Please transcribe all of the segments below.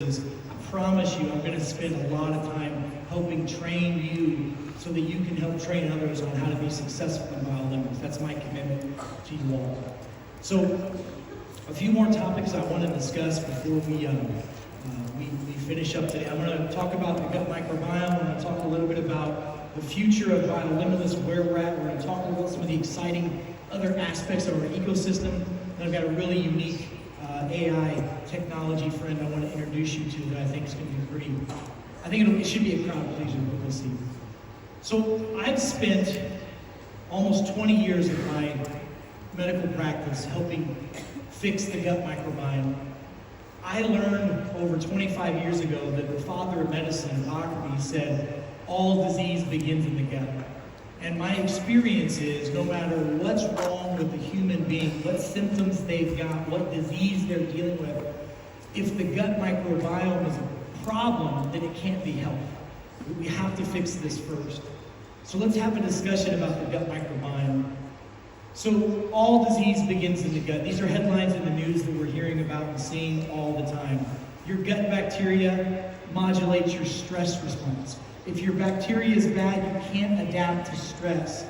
is, I promise you, I'm going to spend a lot of time helping train you so that you can help train others on how to be successful in BioLimitless. That's my commitment to you all. So, a few more topics I want to discuss before we finish up today. I'm going to talk about the gut microbiome. I'm going to talk a little bit about the future of BioLimitless, where we're at. We're going to talk about some of the exciting other aspects of our ecosystem. And I've got a really unique AI technology friend I want to introduce you to that I think is going to be pretty, it should be a crowd pleaser, but we'll see. So I've spent almost 20 years of my medical practice helping fix the gut microbiome. I learned over 25 years ago that the father of medicine, Hippocrates, said all disease begins in the gut. And my experience is, no matter what's wrong with the human being, what symptoms they've got, what disease they're dealing with, if the gut microbiome is a problem, then it can't be helped. We have to fix this first. So let's have a discussion about the gut microbiome. So all disease begins in the gut. These are headlines in the news that we're hearing about and seeing all the time. Your gut bacteria modulates your stress response. If your bacteria is bad, you can't adapt to stress.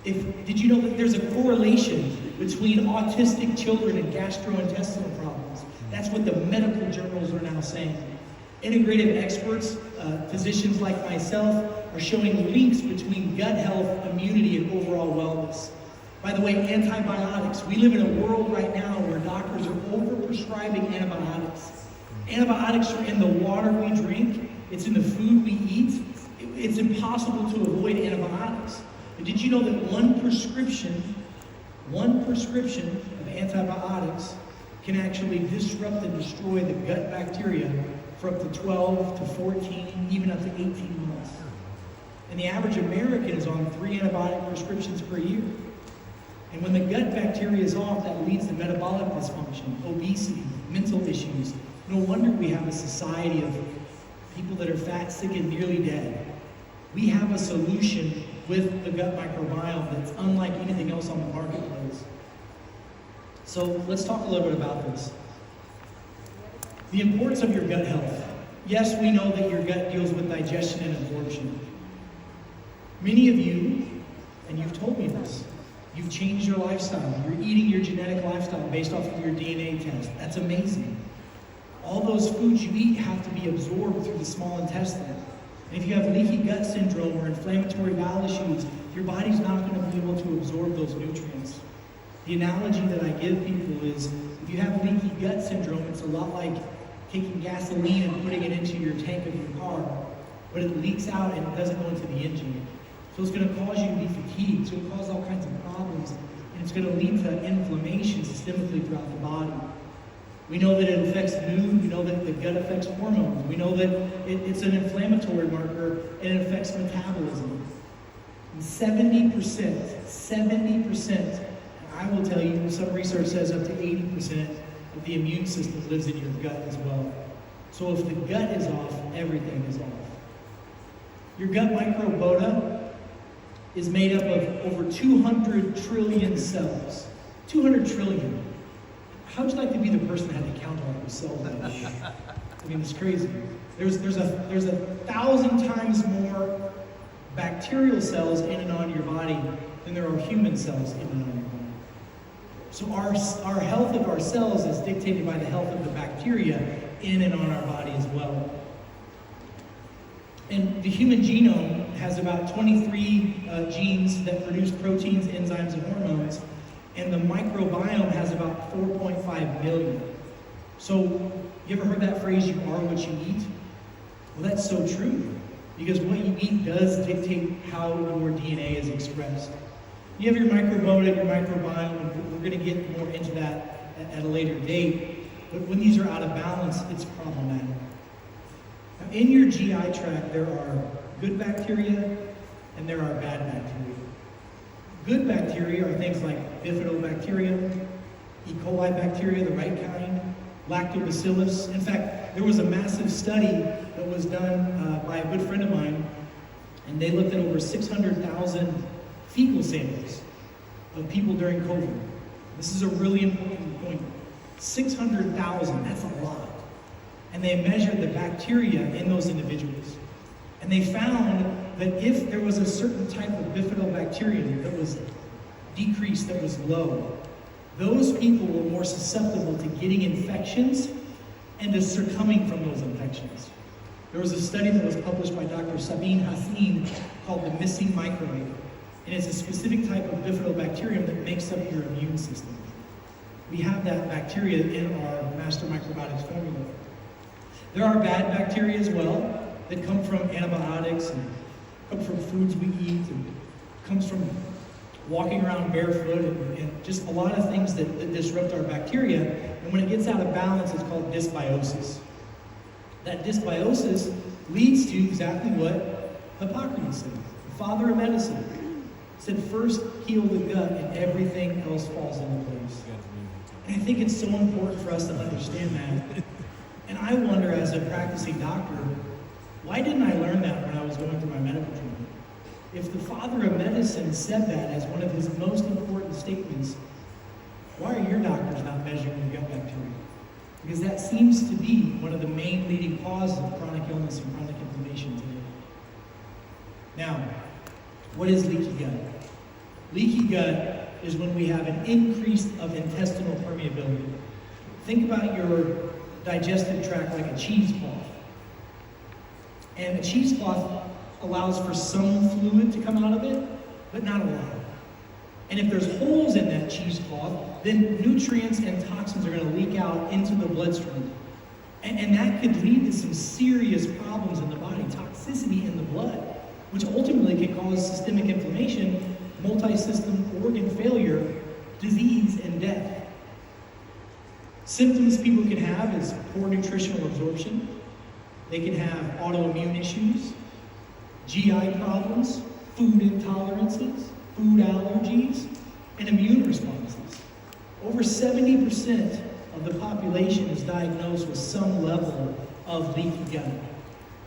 Did you know that there's a correlation between autistic children and gastrointestinal problems? That's what the medical journals are now saying. Integrative experts, physicians like myself, are showing links between gut health, immunity, and overall wellness. By the way, antibiotics. We live in a world right now where doctors are overprescribing antibiotics. Antibiotics are in the water we drink. It's in the food we eat. It's impossible to avoid antibiotics. But did you know that one prescription of antibiotics can actually disrupt and destroy the gut bacteria for up to 12 to 14, even up to 18 months? And the average American is on 3 antibiotic prescriptions per year. And when the gut bacteria is off, that leads to metabolic dysfunction, obesity, mental issues. No wonder we have a society of people that are fat, sick, and nearly dead. We have a solution with the gut microbiome that's unlike anything else on the marketplace. So let's talk a little bit about this. The importance of your gut health. Yes, we know that your gut deals with digestion and absorption. Many of you, and you've told me this, you've changed your lifestyle. You're eating your genetic lifestyle based off of your DNA test. That's amazing. All those foods you eat have to be absorbed through the small intestine. And if you have leaky gut syndrome or inflammatory bowel issues, your body's not going to be able to absorb those nutrients. The analogy that I give people is, if you have leaky gut syndrome, it's a lot like taking gasoline and putting it into your tank of your car, but it leaks out and it doesn't go into the engine. So it's going to cause you to be fatigued. It's going to cause all kinds of problems, and it's going to lead to inflammation systemically throughout the body. We know that it affects mood. We know that the gut affects hormones. We know that it's an inflammatory marker, and it affects metabolism. And 70%, I will tell you, some research says up to 80% of the immune system lives in your gut as well. So if the gut is off, everything is off. Your gut microbiota is made up of over 200 trillion cells. 200 trillion. How would you like to be the person that had to count all those cells? I mean, it's crazy. There's 1,000 times more bacterial cells in and on your body than there are human cells in and on your body. So our health of our cells is dictated by the health of the bacteria in and on our body as well. And the human genome has about 23 genes that produce proteins, enzymes, and hormones. And the microbiome has about 4.5 million. So, you ever heard that phrase, you are what you eat? Well, that's so true, because what you eat does dictate how your DNA is expressed. You have your microbiota, your microbiome, and we're going to get more into that at a later date. But when these are out of balance, it's problematic. Now, in your GI tract, there are good bacteria and there are bad bacteria. Good bacteria are things like bifidobacterium, E. coli bacteria, the right kind, lactobacillus. In fact, there was a massive study that was done by a good friend of mine, and they looked at over 600,000 fecal samples of people during COVID. This is a really important point. 600,000, that's a lot. and they measured the bacteria in those individuals. And they found that if there was a certain type of bifidobacterium that was decreased, that was low, those people were more susceptible to getting infections and to succumbing from those infections. There was a study that was published by Dr. Sabine Hassin called the missing microbe. And it's a specific type of bifidobacterium that makes up your immune system. We have that bacteria in our master microbiotics formula. There are bad bacteria as well that come from antibiotics and come from foods we eat and comes from walking around barefoot and just a lot of things that disrupt our bacteria. And when it gets out of balance, it's called dysbiosis. That dysbiosis leads to exactly what Hippocrates said, the father of medicine. Said first heal the gut and everything else falls into place. And I think it's so important for us to understand that. And I wonder, as a practicing doctor, why didn't I learn that when I was going through my medical training? If the father of medicine said that as one of his most important statements, why are your doctors not measuring your gut bacteria? Because that seems to be one of the main leading causes of chronic illness and chronic inflammation today. Now, what is leaky gut? Leaky gut is when we have an increase of intestinal permeability. Think about your digestive tract like a cheesecloth. And a cheesecloth allows for some fluid to come out of it, but not a lot. And if there's holes in that cheesecloth, then nutrients and toxins are going to leak out into the bloodstream. And that could lead to some serious problems in the body, toxicity in the blood, which ultimately can cause systemic inflammation, multi-system organ failure, disease, and death. Symptoms people can have is poor nutritional absorption. They can have autoimmune issues, GI problems, food intolerances, food allergies, and immune responses. Over 70% of the population is diagnosed with some level of leaky gut.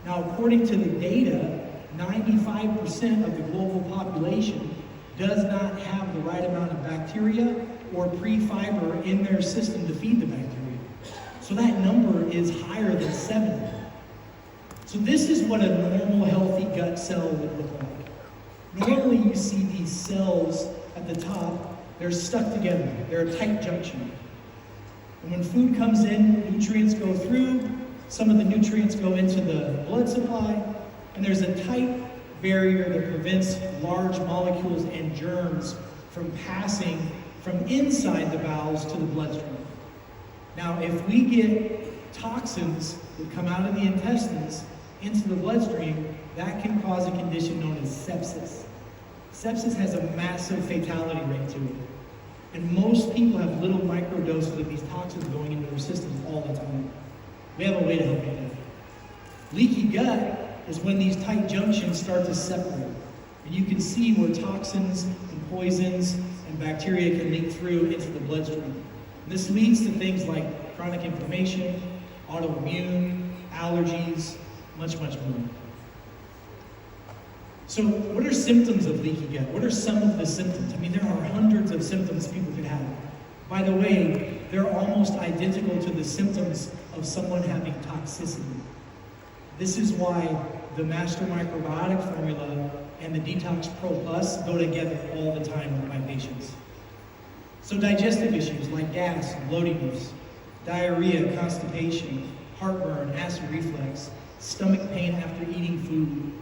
Now, according to the data, 95% of the global population does not have the right amount of bacteria or pre-fiber in their system to feed the bacteria. So that number is higher than 70. So this is what a normal healthy gut cell would look like. Normally you see these cells at the top, they're stuck together. They're a tight junction. And when food comes in, nutrients go through, some of the nutrients go into the blood supply, and there's a tight barrier that prevents large molecules and germs from passing from inside the bowels to the bloodstream. Now, if we get toxins that come out of the intestines into the bloodstream, that can cause a condition known as sepsis. Sepsis has a massive fatality rate to it. And most people have little microdoses of these toxins going into their systems all the time. We have a way to help you with that. Leaky gut is when these tight junctions start to separate. And you can see where toxins and poisons and bacteria can leak through into the bloodstream. And this leads to things like chronic inflammation, autoimmune, allergies, much more. So what are symptoms of leaky gut? What are some of the symptoms? I mean, there are hundreds of symptoms people could have. By the way, they're almost identical to the symptoms of someone having toxicity. This is why the Master Microbiotic Formula and the Detox Pro Plus go together all the time with my patients. So digestive issues like gas, bloatiness, diarrhea, constipation, heartburn, acid reflux, stomach pain after eating food,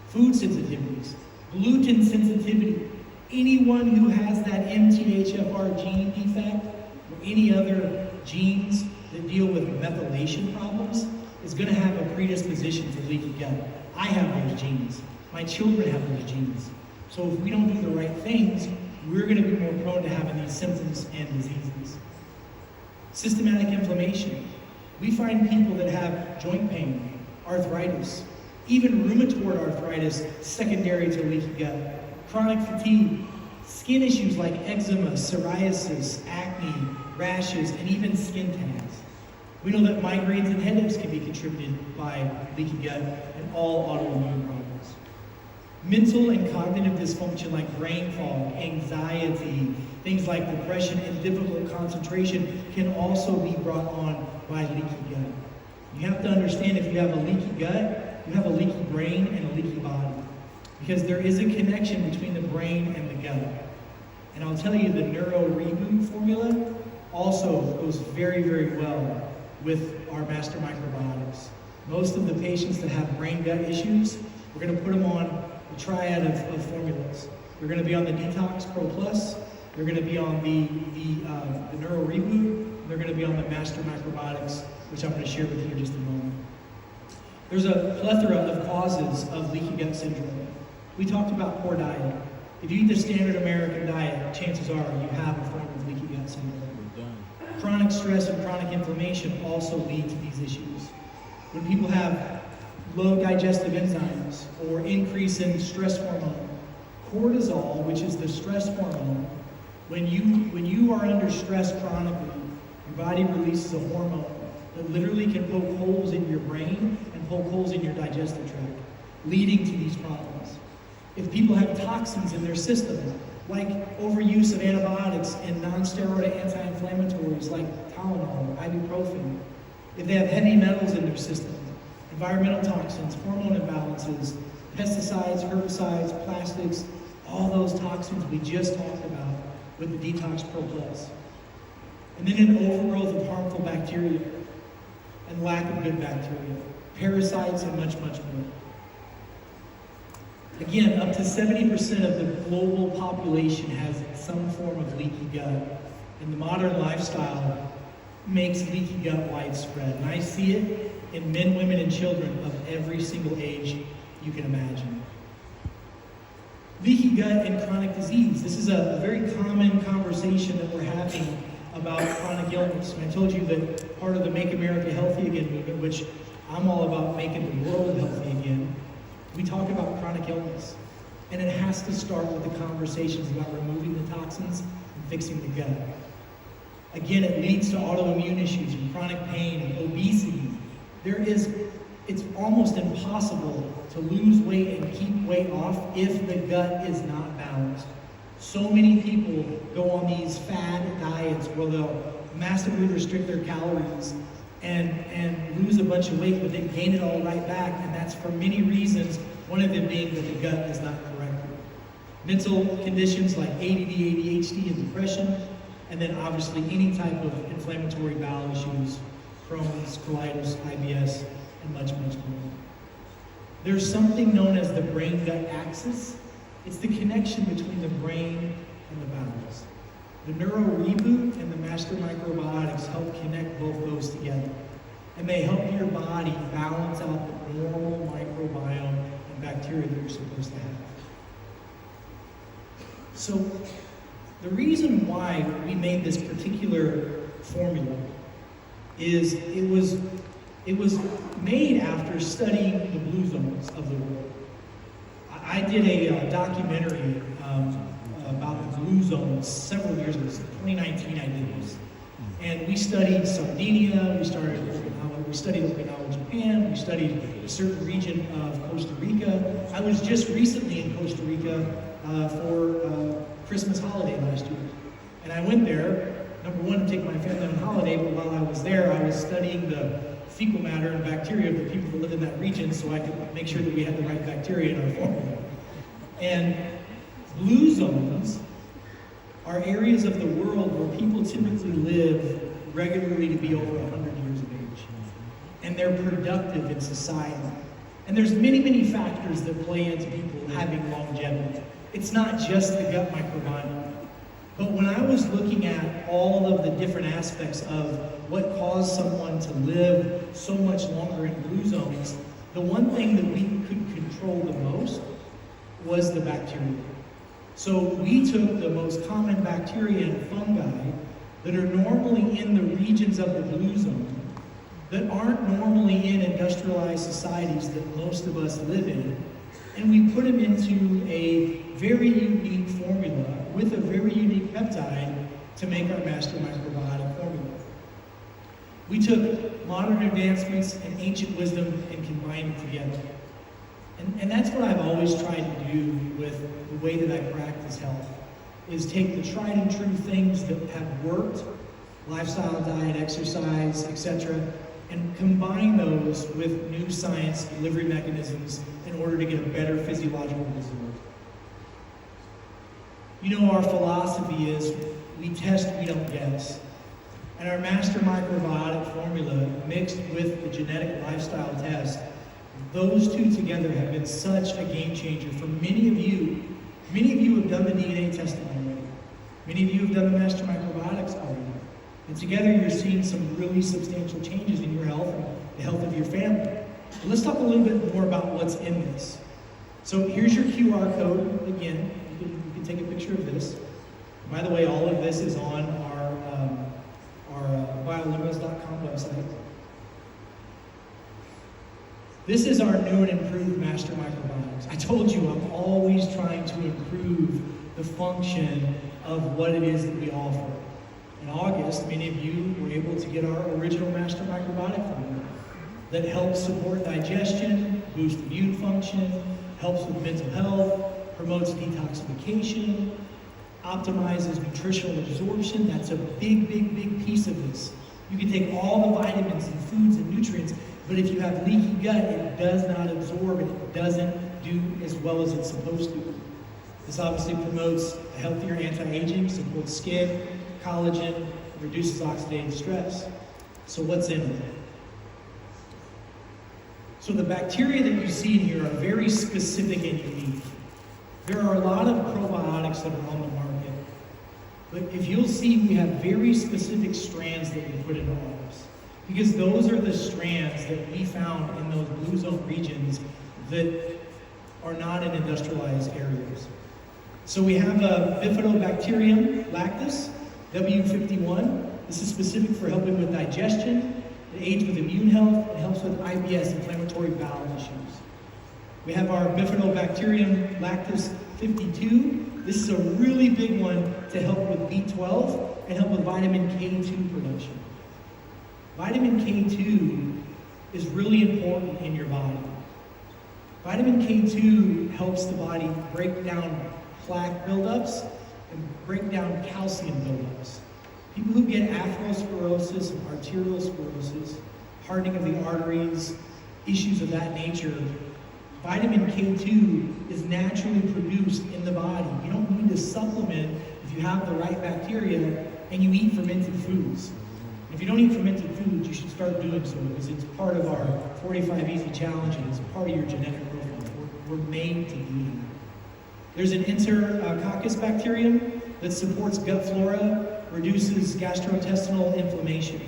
food sensitivities, gluten sensitivity. Anyone who has that MTHFR gene defect or any other genes that deal with methylation problems is going to have a predisposition for leaky gut. I have those genes. My children have those genes. So if we don't do the right things, we're going to be more prone to having these symptoms and diseases. Systematic inflammation. We find people that have joint pain, arthritis, even rheumatoid arthritis secondary to leaky gut, chronic fatigue, skin issues like eczema, psoriasis, acne, rashes, and even skin tags. We know that migraines and headaches can be contributed by leaky gut and all autoimmune problems. Mental and cognitive dysfunction like brain fog, anxiety, things like depression and difficult concentration can also be brought on by leaky gut. You have to understand if you have a leaky gut, you have a leaky brain and a leaky body. Because there is a connection between the brain and the gut. And I'll tell you, the Neuro Reboot formula also goes very, very well with our master microbiotics. Most of the patients that have brain gut issues, we're going to put them on a triad of formulas. They're going to be on the Detox Pro Plus, they're going to be on the Neuro Reboot, they're going to be on the master microbiotics, which I'm going to share with you in just a moment. There's a plethora of causes of leaky gut syndrome. We talked about poor diet. If you eat the standard American diet, chances are you have a form of leaky gut syndrome. Chronic stress and chronic inflammation also lead to these issues. When people have low digestive enzymes or increase in stress hormone, cortisol, which is the stress hormone, when you are under stress chronically, your body releases a hormone that literally can poke holes in your brain and poke holes in your digestive tract, leading to these problems. If people have toxins in their system, like overuse of antibiotics and non-steroid anti-inflammatories like Tylenol, ibuprofen, if they have heavy metals in their system, environmental toxins, hormone imbalances, pesticides, herbicides, plastics, all those toxins we just talked about with the Detox Pro Plus. And then an overgrowth of harmful bacteria and lack of good bacteria, parasites, and much, much more. Again, up to 70% of the global population has some form of leaky gut, and the modern lifestyle makes leaky gut widespread. And I see it in men, women, and children of every single age you can imagine. Leaky gut and chronic disease. This is a very common conversation that we're having about chronic illness. And I told you that part of the Make America Healthy Again movement, which I'm all about making the world healthy again, we talk about chronic illness. And it has to start with the conversations about removing the toxins and fixing the gut. Again, it leads to autoimmune issues and chronic pain and obesity. It's almost impossible to lose weight and keep weight off if the gut is not balanced. So many people go on these fad diets where they'll massively restrict their calories and lose a bunch of weight, but then gain it all right back, and that's for many reasons, one of them being that the gut is not corrected. Mental conditions like ADD, ADHD, and depression, and then obviously any type of inflammatory bowel issues, Crohn's, colitis, IBS, and much, much more. There's something known as the brain-gut axis. It's the connection between the brain and the bowels. The Neuro Reboot and the Master Microbiotics help connect both those together. And they help your body balance out the normal microbiome and bacteria that you're supposed to have. So, the reason why we made this particular formula is it was made after studying the blue zones of the world. I did a documentary about the blue zones several years ago. 2019 I did this. And we studied Sardinia, we studied Okinawa, Japan, we studied a certain region of Costa Rica. I was just recently in Costa Rica for Christmas holiday last year. And I went there, number one, to take my family on holiday, but while I was there, I was studying the fecal matter and bacteria of the people that live in that region so I could make sure that we had the right bacteria in our formula. And blue zones are areas of the world where people typically live regularly to be over 100 years of age. And they're productive in society. And there's many, many factors that play into people having longevity. It's not just the gut microbiome. But when I was looking at all of the different aspects of what caused someone to live so much longer in blue zones, the one thing that we could control the most was the bacteria. So we took the most common bacteria and fungi that are normally in the regions of the blue zone, that aren't normally in industrialized societies that most of us live in, and we put them into a very unique formula with a very unique peptide to make our master microbiotic formula. We took modern advancements and ancient wisdom and combined it together. And that's what I've always tried to do with the way that I practice health, is take the tried and true things that have worked, lifestyle, diet, exercise, etc., and combine those with new science delivery mechanisms in order to get a better physiological result. You know, our philosophy is we test, we don't guess. And our master microbiotic formula mixed with the genetic lifestyle test, those two together have been such a game changer for many of you. Many of you have done the DNA testing already. Many of you have done the master microbiotics already. And together you're seeing some really substantial changes in your health and the health of your family. But let's talk a little bit more about what's in this. So here's your QR code. Again, you can take a picture of this. By the way, all of this is on our BioLimitless.com website. This is our new and improved master microbiotics. I told you I'm always trying to improve the function of what it is that we offer. In August, many of you were able to get our original master microbiotic formula that helps support digestion, boosts immune function, helps with mental health, promotes detoxification, optimizes nutritional absorption. That's a big, big, big piece of this. You can take all the vitamins and foods and nutrients, but if you have leaky gut, it does not absorb and it doesn't do as well as it's supposed to. This obviously promotes a healthier anti-aging, supports skin, collagen, reduces oxidative stress. So what's in it? So the bacteria that you see in here are very specific and unique. There are a lot of probiotics that are on the market, but if you'll see, we have very specific strands that we put into ours, because those are the strands that we found in those blue zone regions that are not in industrialized areas. So we have a Bifidobacterium lactis, W51. This is specific for helping with digestion. It aids with immune health. It helps with IBS, inflammatory bowel issues. We have our Bifidobacterium lactis 52. This is a really big one to help with B12 and help with vitamin K2 production. Vitamin K2 is really important in your body. Vitamin K2 helps the body break down plaque buildups and break down calcium buildups. People who get atherosclerosis and arterial sclerosis, hardening of the arteries, issues of that nature, vitamin K2 is naturally produced in the body. You don't need to supplement if you have the right bacteria and you eat fermented foods. If you don't eat fermented foods, you should start doing so, because it's part of our 45 Easy Challenge and it's part of your genetic profile. We're made to do that. There's an Enterococcus bacterium that supports gut flora, reduces gastrointestinal inflammation.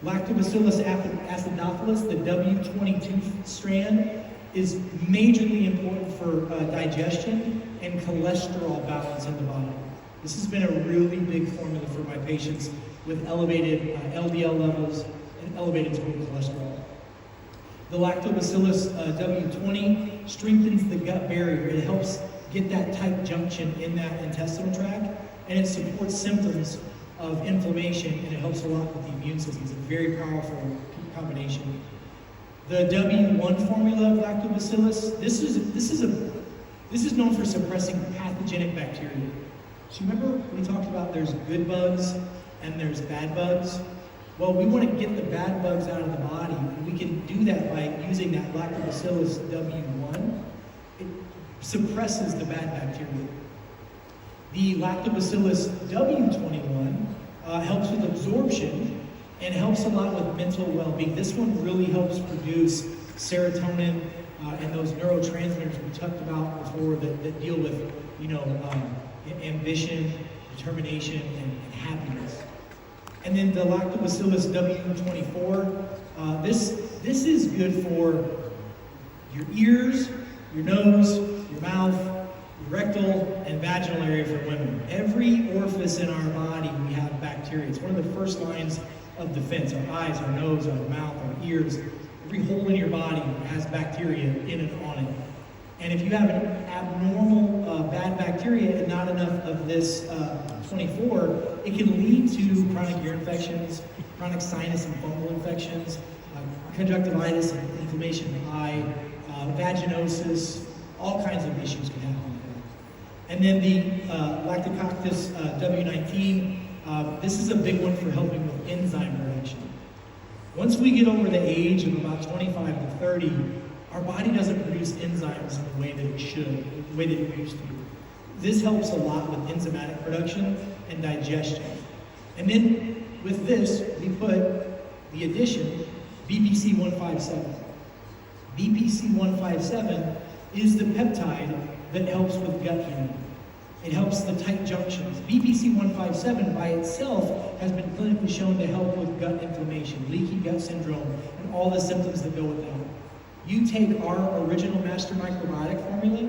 Lactobacillus acidophilus, the W22 strand, is majorly important for digestion and cholesterol balance in the body. This has been a really big formula for my patients with elevated LDL levels and elevated total cholesterol. The Lactobacillus W20 strengthens the gut barrier. It helps get that tight junction in that intestinal tract, and it supports symptoms of inflammation, and it helps a lot with the immune system. It's a very powerful combination. The W1 formula of Lactobacillus, this is known for suppressing pathogenic bacteria. So remember we talked about there's good bugs and there's bad bugs? Well, we want to get the bad bugs out of the body, and we can do that by using that Lactobacillus W1. It suppresses the bad bacteria. The Lactobacillus W21 helps with absorption and helps a lot with mental well-being. This one really helps produce serotonin and those neurotransmitters we talked about before that deal with, ambition, determination, and happiness. And then the Lactobacillus W24, this is good for your ears, your nose, your mouth, your rectal and vaginal area for women. Every orifice in our body we have bacteria. It's one of the first lines of defense. Our eyes, our nose, our mouth, our ears, every hole in your body has bacteria in and on it. And if you have an abnormal bad bacteria and not enough of this 24, it can lead to chronic ear infections, chronic sinus and fungal infections, conjunctivitis and inflammation in the eye, vaginosis, all kinds of issues can happen with that. And then the Lactococcus W19, this is a big one for helping with enzyme reaction. Once we get over the age of about 25 to 30, our body doesn't produce enzymes in the way that it should, the way that it used to. This helps a lot with enzymatic production and digestion. And then with this, we put the addition, BPC 157. BPC 157 is the peptide that helps with gut healing. It helps the tight junctions. BPC 157 by itself has been clinically shown to help with gut inflammation, leaky gut syndrome, and all the symptoms that go with that. You take our original Master Microbiotic formula,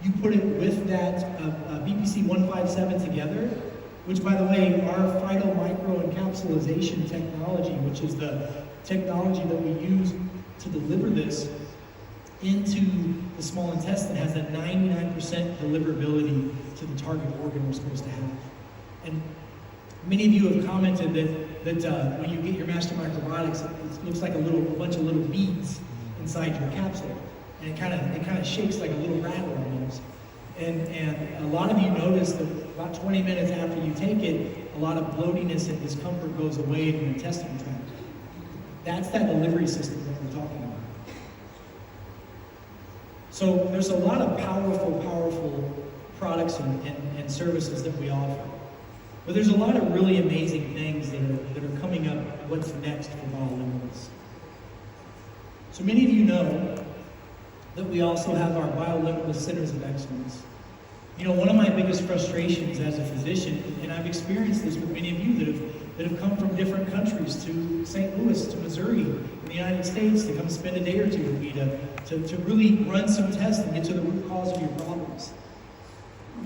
you put it with that BPC 157 together, which, by the way, our phytomicroencapsulation technology, which is the technology that we use to deliver this into the small intestine, has a 99% deliverability to the target organ we're supposed to have. And many of you have commented that when you get your Master Microbiotics, it looks like a bunch of little beads inside your capsule, and it kind of shakes like a little rattle almost. And a lot of you notice that about 20 minutes after you take it, a lot of bloatiness and discomfort goes away in your intestinal tract. That's that delivery system that we're talking about. So there's a lot of powerful products and services that we offer. But there's a lot of really amazing things that are coming up, what's next for BioLimitless. So many of you know that we also have our BioLimitless Centers of Excellence. You know, one of my biggest frustrations as a physician, and I've experienced this with many of you that have come from different countries to St. Louis, to Missouri, in the United States, to come spend a day or two with me to really run some tests and get to the root cause of your problems.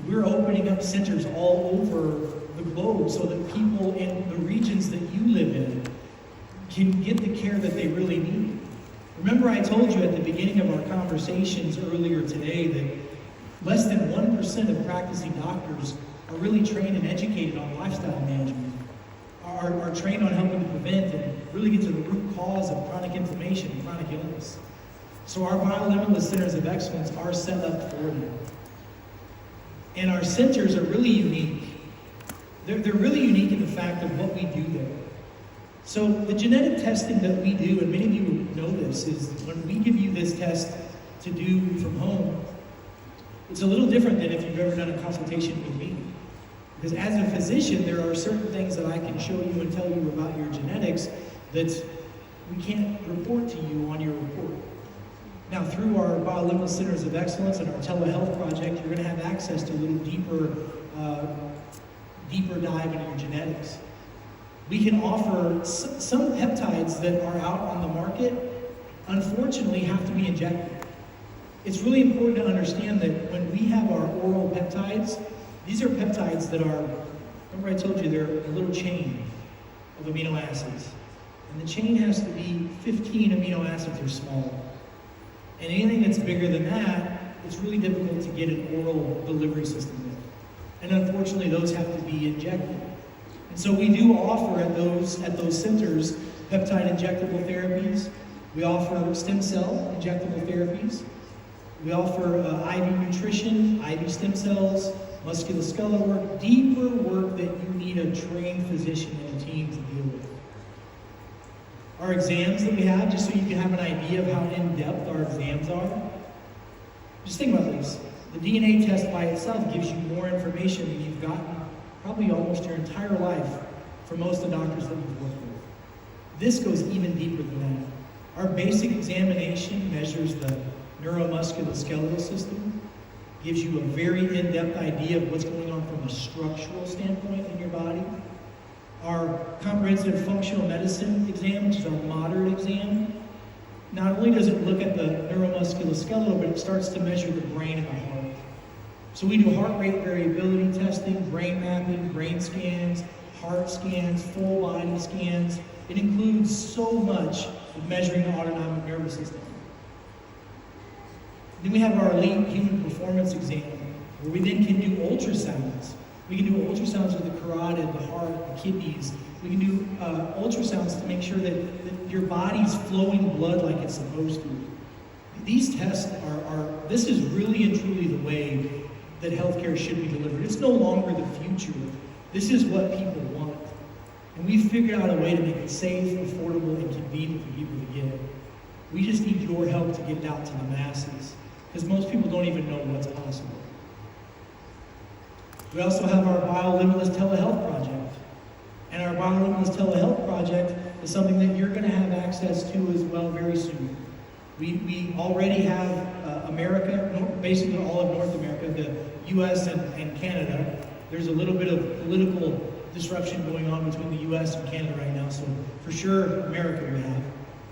We're opening up centers all over the globe so that people in the regions that you live in can get the care that they really need. Remember, I told you at the beginning of our conversations earlier today that less than 1% of practicing doctors are really trained and educated on lifestyle management, are trained on helping prevent and really get to the root cause of chronic inflammation and chronic illness. So our BioLimitless Centers of Excellence are set up for that. And our centers are really unique. They're really unique in the fact of what we do there. So the genetic testing that we do, and many of you know this, is when we give you this test to do from home, it's a little different than if you've ever done a consultation with me. Because as a physician, there are certain things that I can show you and tell you about your genetics that we can't report to you on your report. Now, through our BioLimitless Centers of Excellence and our telehealth project, you're going to have access to a little deeper dive into your genetics. We can offer some peptides that are out on the market, unfortunately, have to be injected. It's really important to understand that when we have our oral peptides, these are peptides that are, remember I told you, they're a little chain of amino acids. And the chain has to be 15 amino acids or smaller. And anything that's bigger than that, it's really difficult to get an oral delivery system with. And unfortunately, those have to be injected. And so we do offer at those centers peptide injectable therapies. We offer stem cell injectable therapies. We offer IV nutrition, IV stem cells, musculoskeletal work, deeper work that you need a trained physician and a team to deal with. Our exams that we have, just so you can have an idea of how in-depth our exams are. Just think about this. The DNA test by itself gives you more information than you've gotten probably almost your entire life for most of the doctors that you've worked with. This goes even deeper than that. Our basic examination measures the neuromusculoskeletal system, gives you a very in-depth idea of what's going on from a structural standpoint in your body. Our comprehensive functional medicine exam, which is our moderate exam, not only does it look at the neuromusculoskeletal, but it starts to measure the brain and the heart. So we do heart rate variability testing, brain mapping, brain scans, heart scans, full body scans. It includes so much of measuring the autonomic nervous system. Then we have our elite human performance exam, where we then can do ultrasounds. We can do ultrasounds of the carotid, the heart, the kidneys. We can do ultrasounds to make sure that your body's flowing blood like it's supposed to. These tests this is really and truly the way that healthcare should be delivered. It's no longer the future. This is what people want. And we figured out a way to make it safe, affordable, and convenient for people to get. We just need your help to get it out to the masses, because most people don't even know what's possible. We also have our BioLimitless telehealth project. And our BioLimitless telehealth project is something that you're going to have access to as well very soon. We already have America, basically all of North America, the US and Canada. There's a little bit of political disruption going on between the US and Canada right now, so for sure America we have.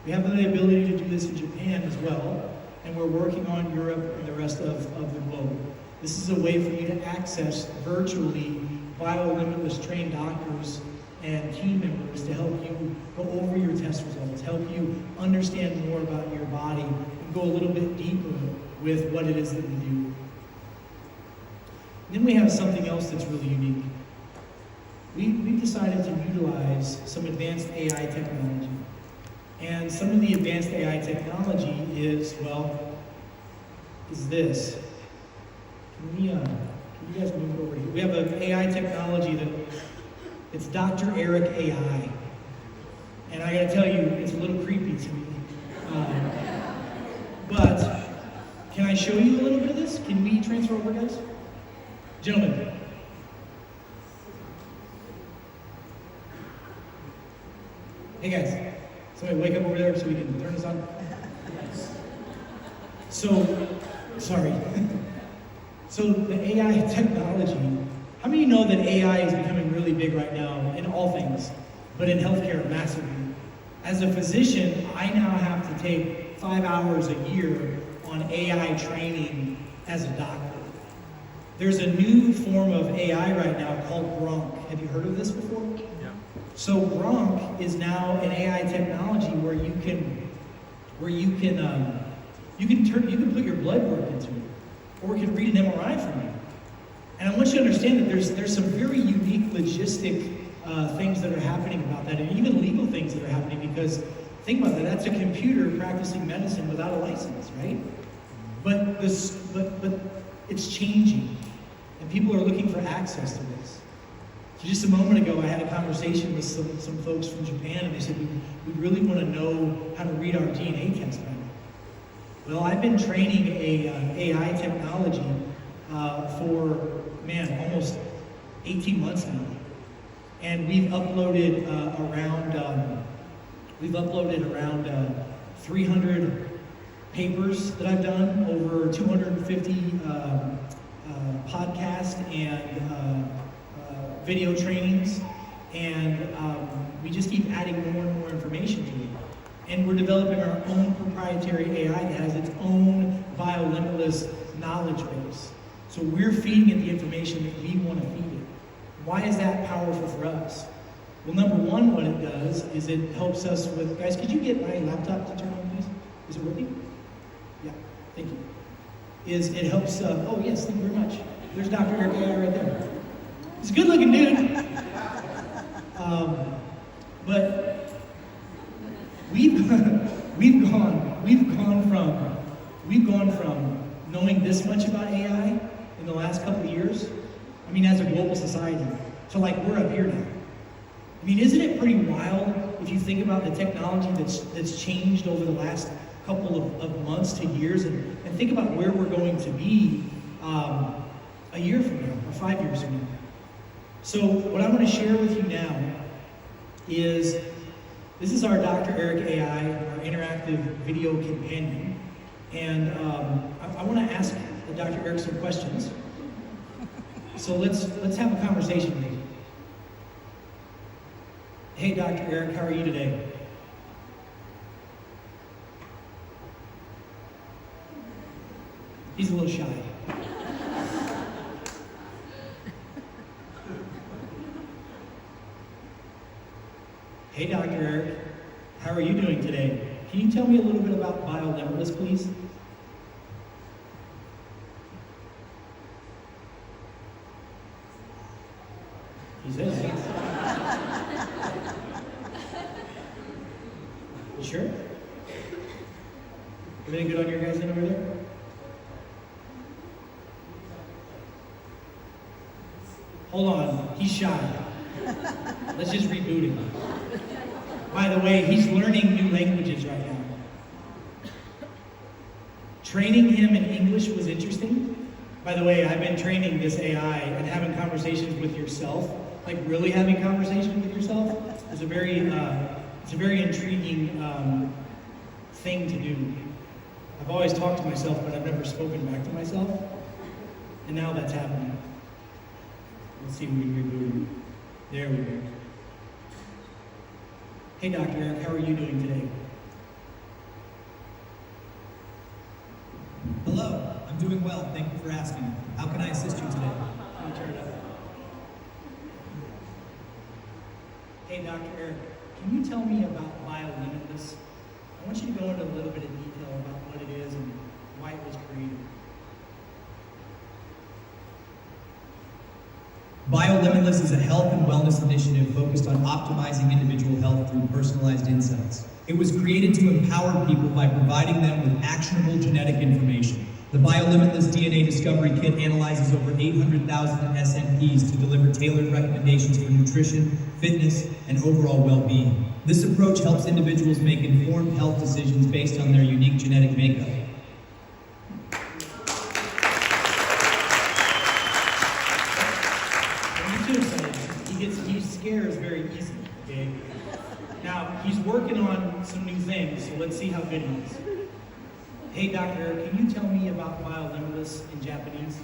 We have the ability to do this in Japan as well, and we're working on Europe and the rest of the globe. This is a way for you to access virtually BioLimitless trained doctors and team members to help you go over your test results, help you understand more about your body, and go a little bit deeper with what it is that we do. Then we have something else that's really unique. We've decided to utilize some advanced AI technology. And some of the advanced AI technology is this. Can you guys move over here? We have an AI technology it's Dr. Eric AI. And I gotta tell you, it's a little creepy to me. But can I show you a little bit of this? Can we transfer over, guys? Gentlemen. Hey guys, somebody wake up over there so we can turn this on. So, sorry. So the AI technology, how many know that AI is becoming really big right now in all things, but in healthcare massively? As a physician, I now have to take 5 hours a year on AI training as a doctor. There's a new form of AI right now called Gronk. Have you heard of this before? Yeah. So Gronk is now an AI technology where you can put your blood work into it, or it can read an MRI from you. And I want you to understand that there's some very unique logistic things that are happening about that, and even legal things that are happening, because think about that, that's a computer practicing medicine without a license, right? But it's changing, and people are looking for access to this. So just a moment ago, I had a conversation with some folks from Japan, and they said, we really want to know how to read our DNA test better. Well, I've been training a AI technology for, almost 18 months now. And we've uploaded around 300 papers that I've done, over 250 podcasts and video trainings, and we just keep adding more and more information to it. And we're developing our own proprietary AI that has its own BioLimitless knowledge base. So we're feeding it the information that we want to feed it. Why is that powerful for us? Well, number one, what it does is it helps us with, guys, could you get my laptop to turn on, please? Is it working? Yeah, thank you. It helps, oh yes, thank you very much. There's Dr. Eric AI right there. He's a good looking dude. But we've gone from knowing this much about AI in the last couple of years, as a global society, to we're up here now. Isn't it pretty wild if you think about the technology that's changed over the last couple of months to years, and think about where we're going to be a year from now, or 5 years from now. So what I'm going to share with you now is, this is our Dr. Eric AI, our interactive video companion. And I want to ask Dr. Eric some questions. So let's have a conversation with you. Hey, Dr. Eric, how are you today? He's a little shy. Hey, Dr. Eric, how are you doing today? Can you tell me a little bit about BioLimitless, please? He says yes. You sure? Everything good on your guys' end over there? Hold on, he's shy. Let's just reboot him. By the way, he's learning new languages right now. Training him in English was interesting. By the way, I've been training this AI and having conversations with yourself, like really having conversations with yourself. It's a very intriguing thing to do. I've always talked to myself, but I've never spoken back to myself. And now that's happening. Let's see if we can reboot him. There we go. Hey, Dr. Eric, how are you doing today? Hello, I'm doing well. Thank you for asking. How can I assist you today? Let me turn it up. Hey, Dr. Eric, can you tell me about BioLimitless? I want you to go into a little bit of detail about what it is and why it was created. BioLimitless is a health and wellness initiative focused on optimizing individual health through personalized insights. It was created to empower people by providing them with actionable genetic information. The BioLimitless DNA Discovery Kit analyzes over 800,000 SNPs to deliver tailored recommendations for nutrition, fitness, and overall well-being. This approach helps individuals make informed health decisions based on their unique genetic makeup. He scares very easily, okay? Now, he's working on some new things, so let's see how good he is. Hey, Dr. Eric, can you tell me about BioLimitless in Japanese?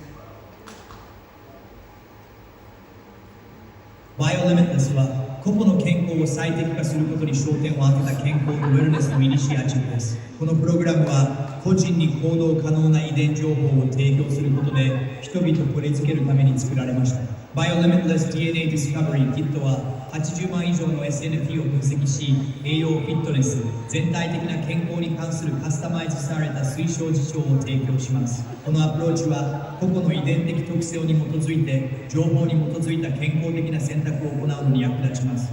BioLimitless は個々の健康を最適化することに焦点を当てた健康とウェルネスのイニシアチブです。このプログラムは個人に行動可能な遺伝情報を提供することで人々をこれづけるために作られました。BioLimitless DNA Discovery Kit は80万以上の SNP を分析し、栄養、フィットネス、全体的な健康に関するカスタマイズされた推奨事象を提供します。このアプローチは個々の遺伝的特性に基づいて情報に基づいた健康的な選択を行うのに役立ちます。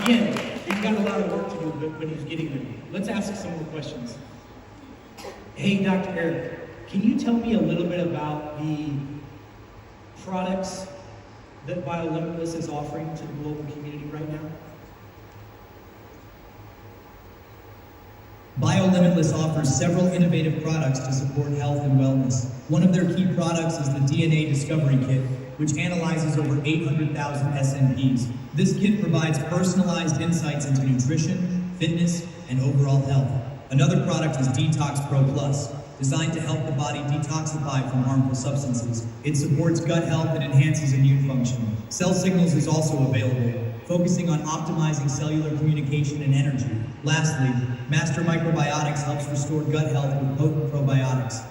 Again, he's got a lot of work to do, but he's getting there. Let's ask some more questions. Hey, Dr. Eric, can you tell me a little bit about the products that BioLimitless is offering to the global community right now? BioLimitless offers several innovative products to support health and wellness. One of their key products is the DNA Discovery Kit, which analyzes over 800,000 SNPs. This kit provides personalized insights into nutrition, fitness, and overall health. Another product is Detox Pro Plus, designed to help the body detoxify from harmful substances. It supports gut health and enhances immune function. Cell Signals is also available, focusing on optimizing cellular communication and energy. Lastly, Master Microbiotics helps restore gut health with potent probiotics.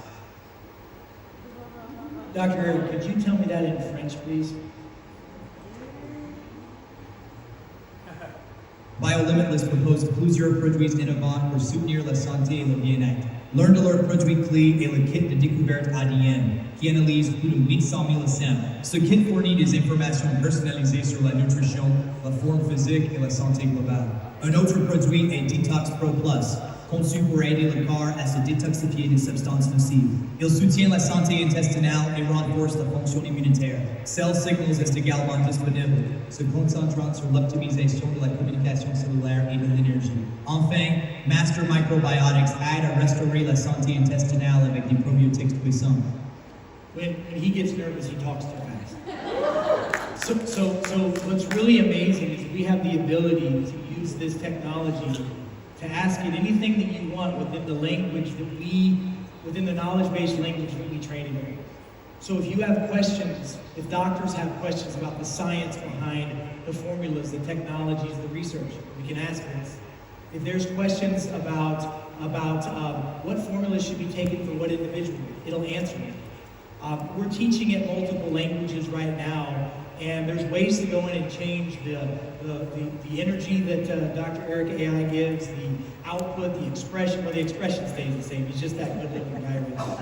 Dr. Eric, could you tell me that in French, please? BioLimitless propose plusieurs produits innovants pour soutenir la santé et le bien-être. L'un de leurs produits clés est le kit de découverte ADN, qui analyse plus de 800 000 SNP. Ce kit fournit des informations personnalisées sur la nutrition, la forme physique et la santé globale. Un autre produit est Detox Pro Plus, conçu pour aider le corps à se détoxifier des substances nocives. Il soutient la santé intestinale et renforce la fonction immunitaire. Cell Signals est également disponible, se concentrant sur l'optimisation de la communication cellulaire et de l'énergie. Enfin, Master Microbiotics aide à restaurer la santé intestinale avec des probiotiques puissants. When he gets nervous, he talks too fast. So what's really amazing is we have the ability to use this technology to ask it anything that you want within the language within the knowledge-based language that we train in. So if you have questions, if doctors have questions about the science behind the formulas, the technologies, the research, we can ask this. If there's questions about what formulas should be taken for what individual, it'll answer it. We're teaching it multiple languages right now, and there's ways to go in and change the energy that Dr. Eric AI gives, the output, the expression. Well, the expression stays the same. He's just that good-looking guy right now.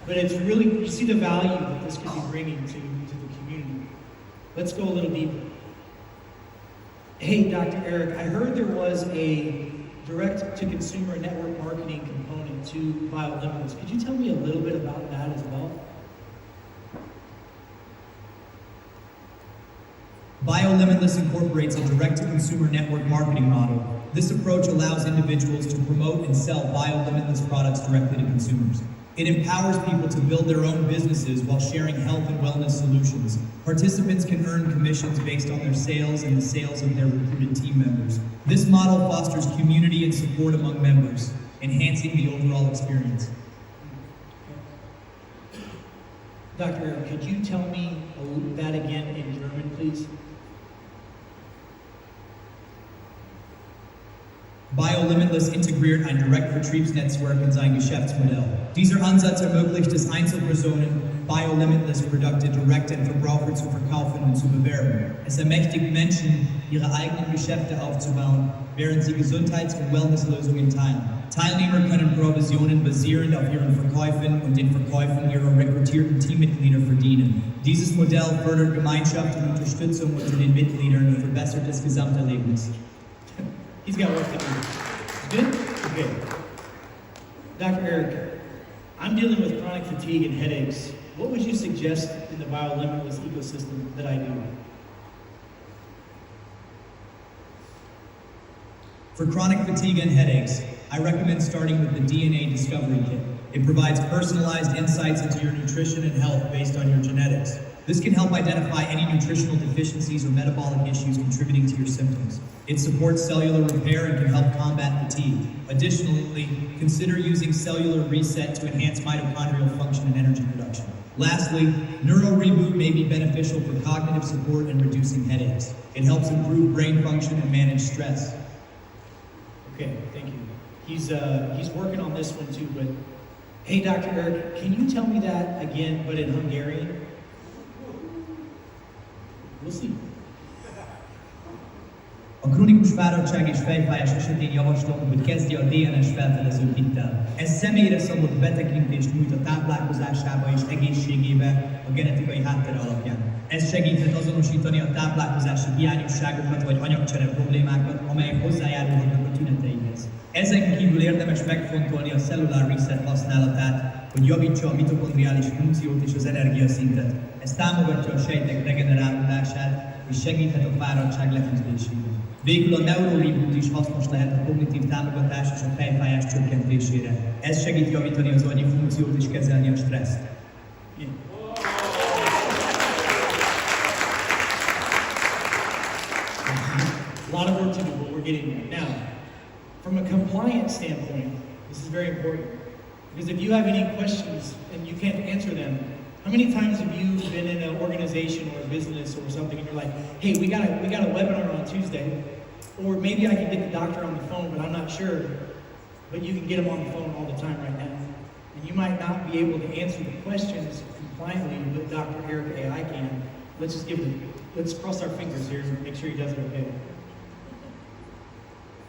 But it's really, you see the value that this could be bringing to the community. Let's go a little deeper. Hey, Dr. Eric, I heard there was a direct-to-consumer network marketing component to BioLimitless. Could you tell me a little bit about that as well? BioLimitless incorporates a direct-to-consumer network marketing model. This approach allows individuals to promote and sell BioLimitless products directly to consumers. It empowers people to build their own businesses while sharing health and wellness solutions. Participants can earn commissions based on their sales and the sales of their recruited team members. This model fosters community and support among members, enhancing the overall experience. Dr. Eric, could you tell me that again in German, please? BioLimitless integriert ein Direktvertriebsnetzwerk in sein Geschäftsmodell. Dieser Ansatz ermöglicht es Einzelpersonen, BioLimitless-Produkte direkt an Verbraucher zu verkaufen und zu bewerben. Es ermächtigt Menschen, ihre eigenen Geschäfte aufzubauen, während sie Gesundheits- und Wellnesslösungen teilen. Teilnehmer können Provisionen basierend auf ihren Verkäufen und den Verkäufen ihrer rekrutierten Teammitglieder verdienen. Dieses Modell fördert Gemeinschaft und Unterstützung unter den Mitgliedern und verbessert das Gesamterlebnis. He's got work to do. Good? Okay. Dr. Eric, I'm dealing with chronic fatigue and headaches. What would you suggest in the BioLimitless ecosystem that I do? For chronic fatigue and headaches, I recommend starting with the DNA Discovery Kit. It provides personalized insights into your nutrition and health based on your genetics. This can help identify any nutritional deficiencies or metabolic issues contributing to your symptoms. It supports cellular repair and can help combat fatigue. Additionally, consider using cellular reset to enhance mitochondrial function and energy production. Lastly, Neuro Reboot may be beneficial for cognitive support and reducing headaches. It helps improve brain function and manage stress. Okay, thank you. He's working on this one too, but hey, Dr. Eric, can you tell me that again, but in Hungarian? We'll see. A krónikus fáradtság és fejfájás esetén javaslom, hogy kezdje a DNS felfedező kittel. Ez személyre szabott betekintést nyújt a táplálkozásába és egészségébe a genetikai háttere alapján. Ez segíthet azonosítani a táplálkozási hiányosságokat vagy anyagcsere problémákat, amelyek hozzájárulhatnak a tüneteihez. Ezen kívül érdemes megfontolni a cellular reset használatát, hogy javítsa a mitokondriális funkciót és az energiaszintet. Ez támogatja a sejtek regenerálódását és segíthet a fáradtság leküzdésében. Végül a Neuro Reboot is hasznos lehet a kognitív támogatás és a fejfájás csökkentésére. Ez segít javítani az agyi funkciót és kezelni a stresszt. A lot of work to do, but we're getting there. Now, from a compliance standpoint, this is very important. Because if you have any questions and you can't answer them, how many times have you been in an organization or a business or something and you're like, hey, we got a webinar on Tuesday, or maybe I can get the doctor on the phone, but I'm not sure. But you can get them on the phone all the time right now. And you might not be able to answer the questions compliantly, but Dr. Eric AI can. Let's cross our fingers here and make sure he does it okay.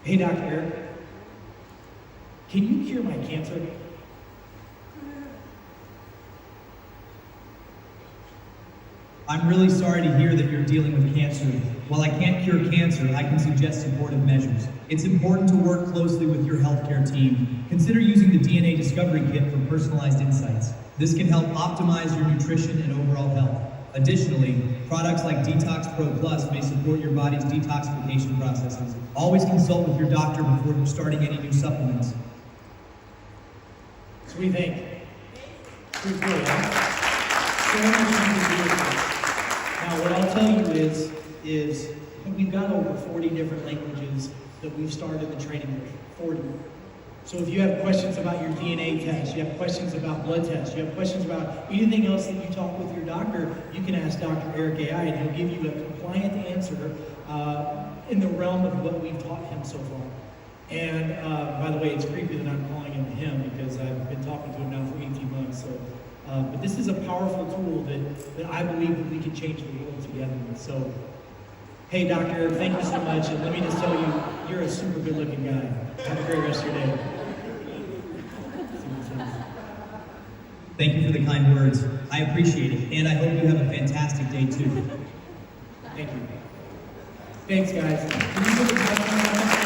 Hey, Dr. Eric, can you cure my cancer? I'm really sorry to hear that you're dealing with cancer. While I can't cure cancer, I can suggest supportive measures. It's important to work closely with your healthcare team. Consider using the DNA Discovery Kit for personalized insights. This can help optimize your nutrition and overall health. Additionally, products like Detox Pro Plus may support your body's detoxification processes. Always consult with your doctor before starting any new supplements. So what do you think? Pretty cool, huh? So much you can do with this. Now, what I'll tell you is we've got over 40 different languages that we've started the training with, 40. So if you have questions about your DNA test, you have questions about blood tests, you have questions about anything else that you talk with your doctor, you can ask Dr. Eric AI and he'll give you a compliant answer in the realm of what we've taught him so far. And by the way, it's creepy that I'm calling him him because I've been talking to him now for 18 months. So, but this is a powerful tool that I believe that we can change the world together with. So, hey, Doctor, thank you so much. And let me just tell you, you're a super good looking guy. Have a great rest of your day. Thank you for the kind words. I appreciate it, and I hope you have a fantastic day too. Thank you. Thanks, guys. Can you put the timer on that?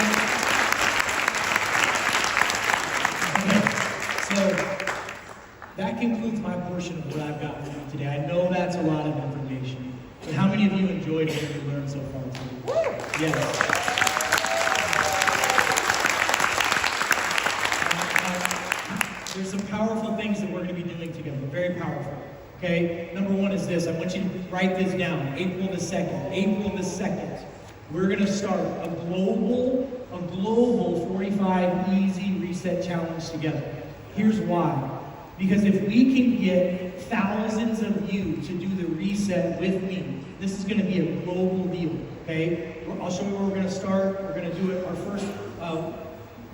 that concludes my portion of what I've got for you today. I know that's a lot of information, but how many of you enjoyed what you learned so far today? Yes. There's some powerful things that we're going to be doing together, very powerful. Okay, number one is this. I want you to write this down. April the 2nd. April the 2nd. We're going to start a global 45 easy reset challenge together. Here's why. Because if we can get thousands of you to do the reset with me, this is going to be a global deal. Okay, I'll show you where we're going to start. We're going to do it. Our first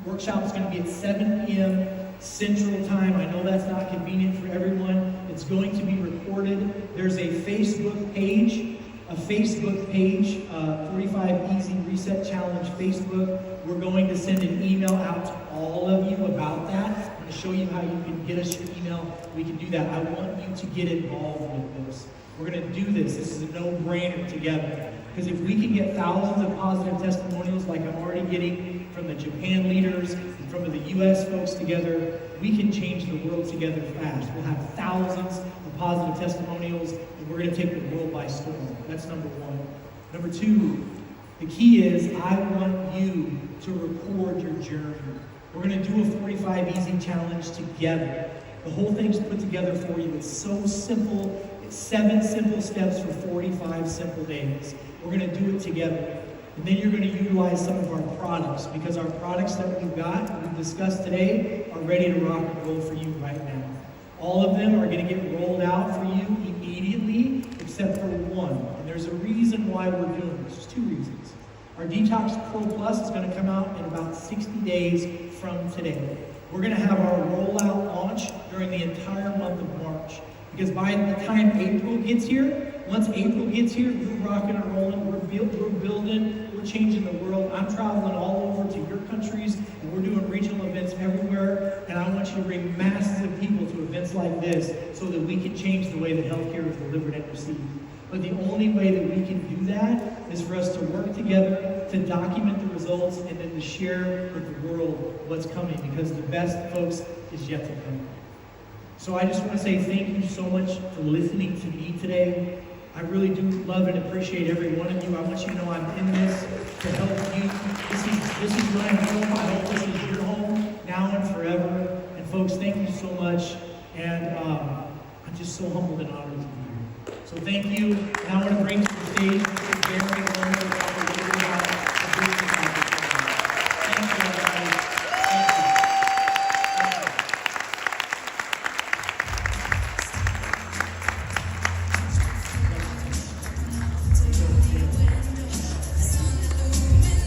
workshop is going to be at 7 p.m. Central Time. I know that's not convenient for everyone. It's going to be recorded. There's a Facebook page, 45 Easy Reset Challenge Facebook. We're going to send an email out to all of you about that. I'm going to show you how you can get us your email. We can do that. I want you to get involved with this. We're going to do this. This is a no-brainer together. Because if we can get thousands of positive testimonials like I'm already getting from the Japan leaders and from the U.S. folks together, we can change the world together fast. We'll have thousands of positive testimonials, and we're going to take the world by storm. That's number one. Number two, the key is I want you to record your journey. We're going to do a 45 Easy Challenge together. The whole thing's put together for you. It's so simple. It's 7 simple steps for 45 simple days. We're going to do it together. And then you're going to utilize some of our products, because our products that we've got, we've discussed today, are ready to rock and roll for you right now. All of them are going to get rolled out for you immediately, except for one. And there's a reason why we're doing this. There's 2 reasons. Our Detox Pro Plus is going to come out in about 60 days from today. We're going to have our rollout launch during the entire month of March. Because by the time April gets here, once April gets here, we're rocking and rolling, we're building, we're changing the world. I'm traveling all over to your countries, and we're doing regional events everywhere. And I want you to bring masses of people to events like this so that we can change the way that healthcare is delivered and received. But the only way that we can do that is for us to work together, to document the results, and then to share with the world what's coming, because the best, folks, is yet to come. So I just want to say thank you so much for listening to me today. I really do love and appreciate every one of you. I want you to know I'm in this to help you. This is my home. I hope this is your home now and forever. And folks, thank you so much. And I'm just so humbled and honored to be here. So thank you. And I want to bring to the stage